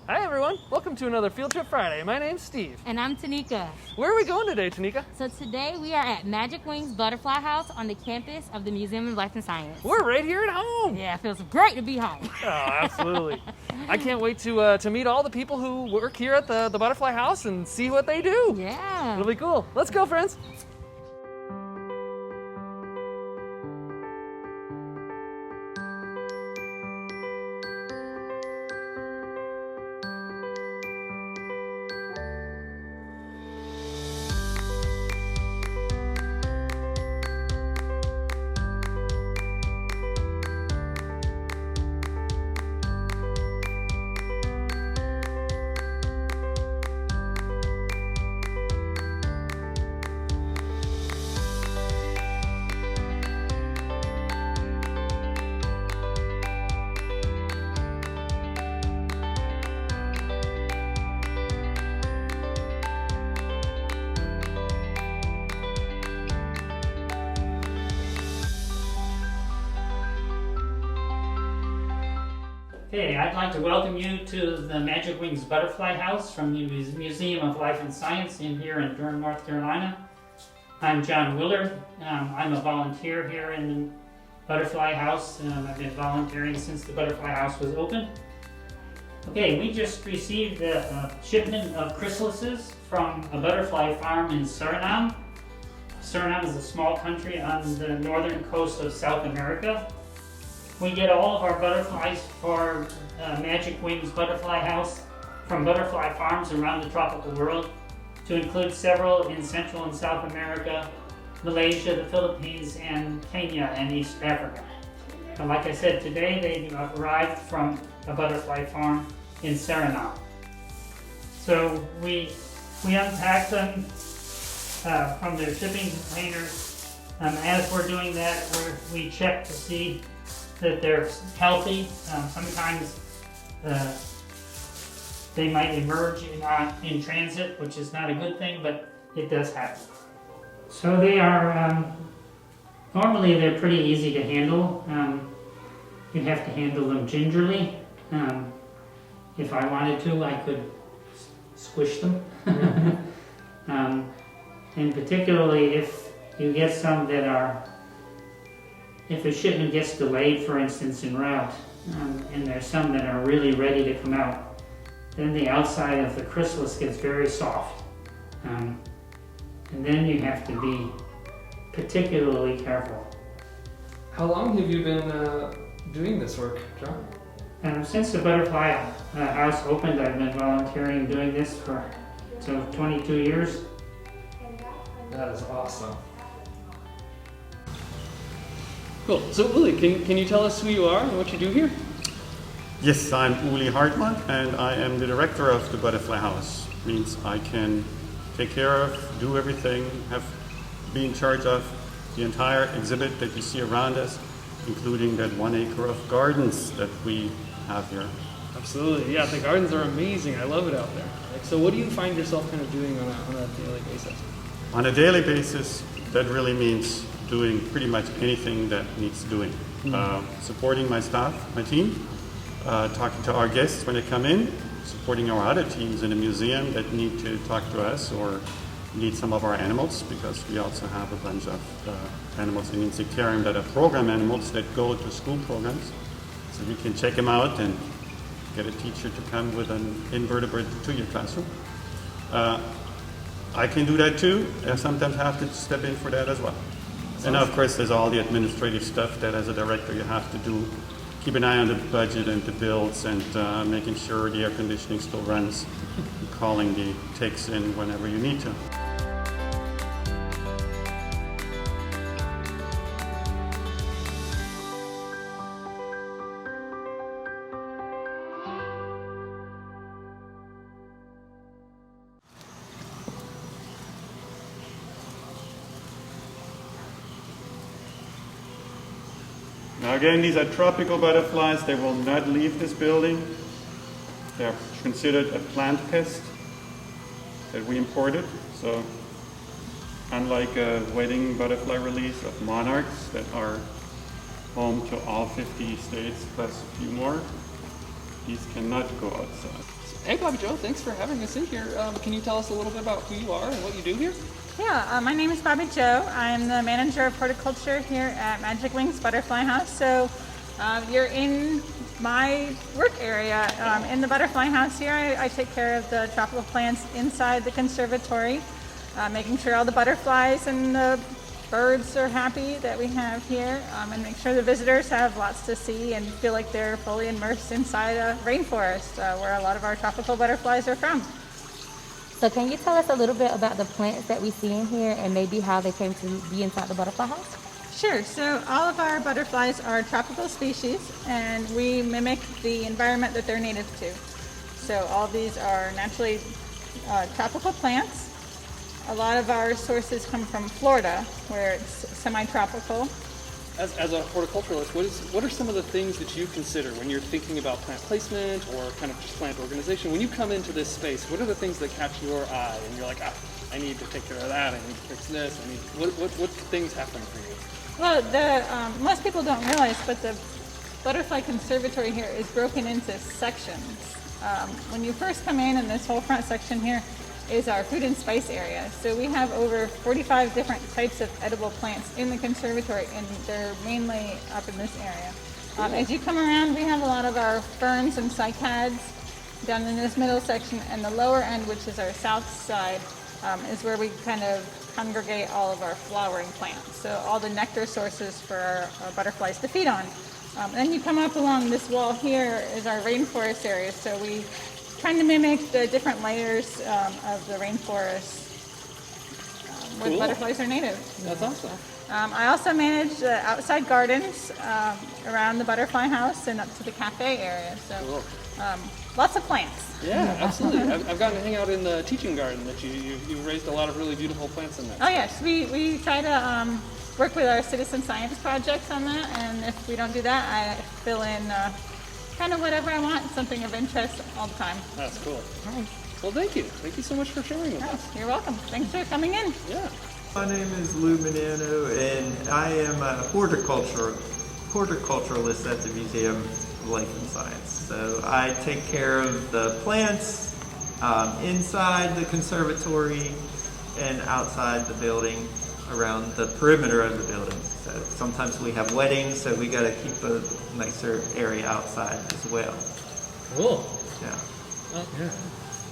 Hi everyone, welcome to another Field Trip Friday. My name's Steve. And I'm Tanika. Where are we going today, Tanika? So today we are at Magic Wings Butterfly House on the campus of the Museum of Life and Science. We're right here at home. Yeah, it feels great to be home. Oh, absolutely. I can't wait to meet all the people who work here at the Butterfly House and see what they do. Yeah. It'll be cool. Let's go, friends. Okay, I'd like to welcome you to the Magic Wings Butterfly House from the Museum of Life and Science here in Durham, North Carolina. I'm John Willard. I'm a volunteer here in the Butterfly House. I've been volunteering since the Butterfly House was open. Okay, we just received a shipment of chrysalises from a butterfly farm in Suriname. Suriname is a small country on the northern coast of South America. We get all of our butterflies for Magic Wings Butterfly House from butterfly farms around the tropical world, to include several in Central and South America, Malaysia, the Philippines, and Kenya and East Africa. And like I said, today they arrived from a butterfly farm in Suriname. So we unpack them from their shipping containers. As we're doing that, we check to see that they're healthy. Sometimes they might emerge in transit, which is not a good thing, but it does happen. So they are, normally they're pretty easy to handle. You have to handle them gingerly. If I wanted to, I could squish them. And particularly if you get some that are, if a shipment gets delayed, for instance, en route, and there's some that are really ready to come out, then the outside of the chrysalis gets very soft. And then you have to be particularly careful. How long have you been doing this work, John? Since the Butterfly House opened, I've been volunteering doing this for 22 years. That is awesome. Cool. So Uli, can you tell us who you are and what you do here? Yes, I'm Uli Hartmann and I am the director of the Butterfly House. Means I can take care of, do everything, be in charge of the entire exhibit that you see around us, including that 1 acre of gardens that we have here. Absolutely. Yeah, the gardens are amazing. I love it out there. So what do you find yourself kind of doing on a daily basis? On a daily basis, that really means doing pretty much anything that needs doing. Supporting my staff, my team, talking to our guests when they come in, supporting our other teams in the museum that need to talk to us or need some of our animals, because we also have a bunch of animals in the insectarium that are program animals that go to school programs. So we can check them out and get a teacher to come with an invertebrate to your classroom. I can do that too. I sometimes have to step in for that as well. And of course, there's all the administrative stuff that as a director you have to do. Keep an eye on the budget and the bills and making sure the air conditioning still runs, calling the techs in whenever you need to. Now again, these are tropical butterflies. They will not leave this building. They are considered a plant pest that we imported. So unlike a wedding butterfly release of monarchs that are home to all 50 states plus a few more, these cannot go outside. Hey, Bobby Joe, thanks for having us in here. Can you tell us a little bit about who you are and what you do here? Yeah, my name is Bobby Joe. I'm the manager of horticulture here at Magic Wings Butterfly House. So you're in my work area. In the Butterfly House here, I take care of the tropical plants inside the conservatory, making sure all the butterflies and the birds are happy that we have here, and make sure the visitors have lots to see and feel like they're fully immersed inside a rainforest where a lot of our tropical butterflies are from. So can you tell us a little bit about the plants that we see in here and maybe how they came to be inside the butterfly house? Sure. So all of our butterflies are tropical species, and we mimic the environment that they're native to. So all these are naturally tropical plants. A lot of our sources come from Florida, where it's semi-tropical. As a horticulturalist, what are some of the things that you consider when you're thinking about plant placement or kind of just plant organization? When you come into this space, what are the things that catch your eye and you're like, I need to take care of that, I need to fix this, what things happen for you? Well, most people don't realize, but the butterfly conservatory here is broken into sections. When you first come in this whole front section here is our food and spice area. So we have over 45 different types of edible plants in the conservatory, and they're mainly up in this area. As you come around, we have a lot of our ferns and cycads down in this middle section, and the lower end, which is our south side, is where we kind of congregate all of our flowering plants. So all the nectar sources for our butterflies to feed on. Then you come up along this wall here is our rainforest area. So we trying to mimic the different layers of the rainforest where the butterflies are native. That's awesome. I also manage the outside gardens around the butterfly house and up to the cafe area. So lots of plants. Yeah, absolutely. I've gotten to hang out in the teaching garden that you raised a lot of really beautiful plants in there. Oh yes, we try to work with our citizen science projects on that, and if we don't do that, I fill in kind of whatever I want, something of interest all the time. That's cool. Well, thank you. Thank you so much for sharing with us. You're welcome. Thanks for coming in. Yeah. My name is Lou Manano, and I am a horticulturalist at the Museum of Life and Science. So I take care of the plants inside the conservatory and outside the building, around the perimeter of the building. So sometimes we have weddings, so we got to keep a nicer area outside as well. Cool. Yeah. Yeah.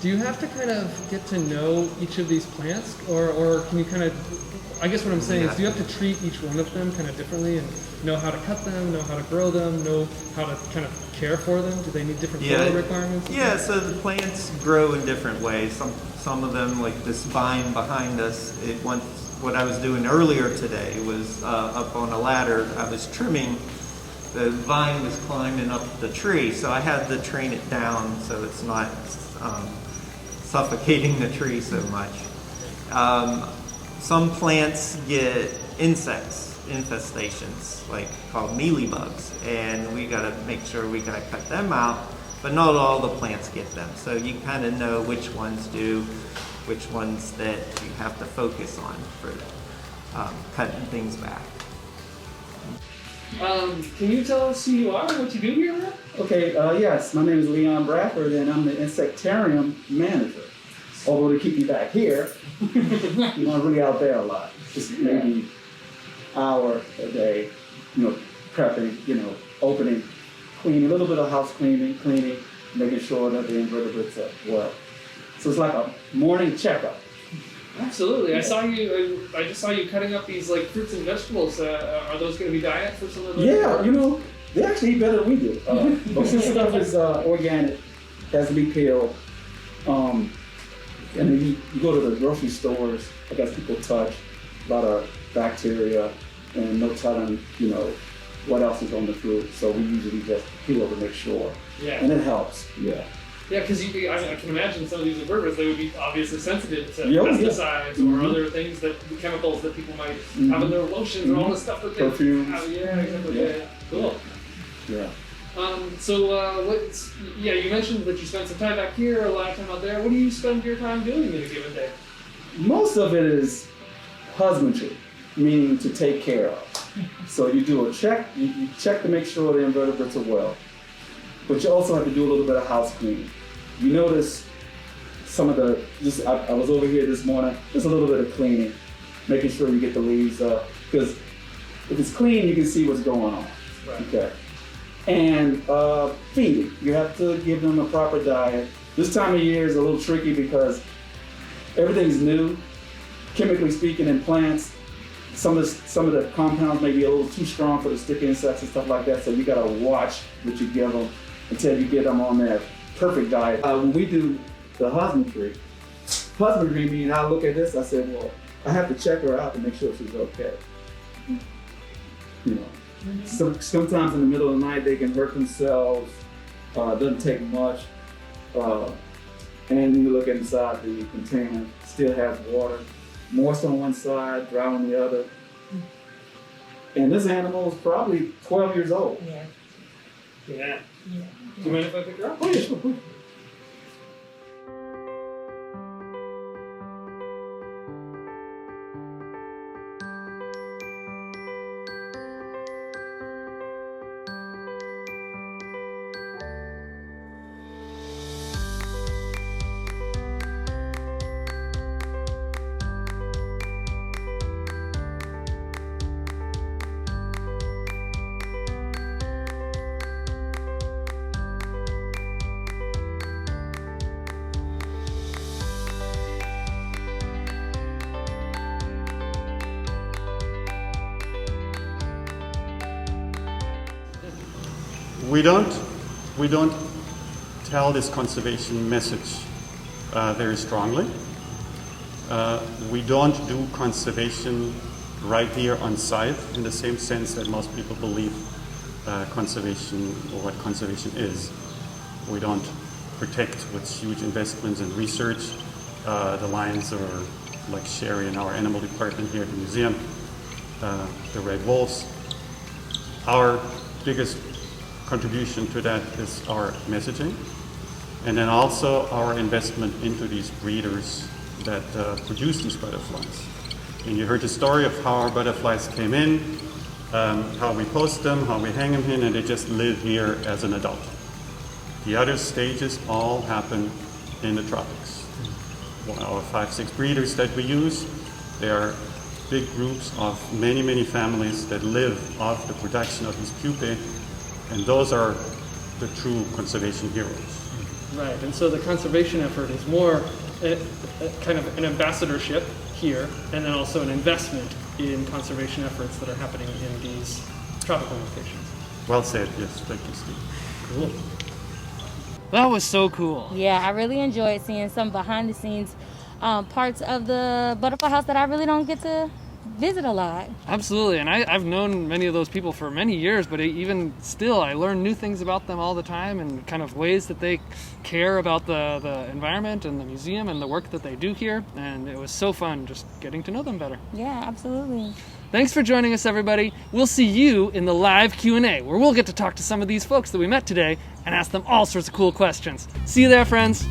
Do you have to kind of get to know each of these plants, or can you kind of, I guess what I'm saying is, do you have to treat each one of them kind of differently and know how to cut them, know how to grow them, know how to kind of care for them? Do they need different soil requirements? Yeah, so the plants grow in different ways. Some of them, like this vine behind us, what I was doing earlier today was up on a ladder. I was trimming. The vine was climbing up the tree, so I had to train it down so it's not suffocating the tree so much. Some plants get infestations, like called mealybugs, and we got to make sure we got to cut them out. But not all the plants get them, so you kind of know which ones do, which ones that you have to focus on for cutting things back. Can you tell us who you are and what you do here, man? Okay, yes, my name is Leon Bradford, and I'm the insectarium manager. Although to keep you back here, you're not really out there a lot. Just maybe hour a day, prepping, opening, cleaning, a little bit of house cleaning, making sure that the invertebrates are well. So it's like a morning checkup. Absolutely. I just saw you cutting up these like fruits and vegetables. Are those going to be diet for some of the? Yeah, they actually eat better than we do. Most of the stuff is organic, has to be peeled. And then you go to the grocery stores, I guess people touch a lot of bacteria and no telling, what else is on the fruit. So we usually just peel to make sure. Yeah. And it helps. Yeah. Yeah, because I can imagine some of these invertebrates, they would be obviously sensitive to pesticides or other things, chemicals that people might have in their lotions and all the stuff that they perfumes. Yeah, exactly. Yeah. Cool. Yeah. You mentioned that you spend some time back here, a lot of time out there. What do you spend your time doing in a given day? Most of it is husbandry, meaning to take care of. So you do a check, you check to make sure the invertebrates are well. But you also have to do a little bit of house cleaning. You notice some of the, I was over here this morning, just a little bit of cleaning, making sure you get the leaves up. Because if it's clean, you can see what's going on. Right. Okay. And feeding. You have to give them a proper diet. This time of year is a little tricky because everything's new. Chemically speaking, in plants, some of the compounds may be a little too strong for the stick insects and stuff like that. So you gotta watch what you give them until you get them on their perfect diet. When we do the husbandry means I look at this, I said, well, I have to check her out to make sure she's okay. You know, sometimes in the middle of the night they can hurt themselves. Doesn't take much. And you look inside the container, still has water, moist on one side, dry on the other. And this animal is probably 12 years old. Yeah. Yeah. Do you mind if I pick her up? Oh yeah, sure. We don't tell this conservation message very strongly. We don't do conservation right here on site in the same sense that most people believe conservation or what conservation is. We don't protect with huge investments in research. The lions are like Sherry in our animal department here at the museum, the red wolves. Our biggest contribution to that is our messaging, and then also our investment into these breeders that produce these butterflies. And you heard the story of how our butterflies came in, how we post them, how we hang them in, and they just live here as an adult. The other stages all happen in the tropics. Our 5-6 breeders that we use, they are big groups of many, many families that live off the production of these pupae, and those are the true conservation heroes. Right, and so the conservation effort is more a kind of an ambassadorship here, and then also an investment in conservation efforts that are happening in these tropical locations. Well said, yes, thank you, Steve. Cool. That was so cool. Yeah, I really enjoyed seeing some behind the scenes parts of the butterfly house that I really don't get to visit a lot. Absolutely, and I've known many of those people for many years, but even still, I learn new things about them all the time and kind of ways that they care about the environment and the museum and the work that they do here, and it was so fun just getting to know them better. Yeah, absolutely. Thanks for joining us, everybody. We'll see you in the live Q&A, where we'll get to talk to some of these folks that we met today and ask them all sorts of cool questions. See you there, friends.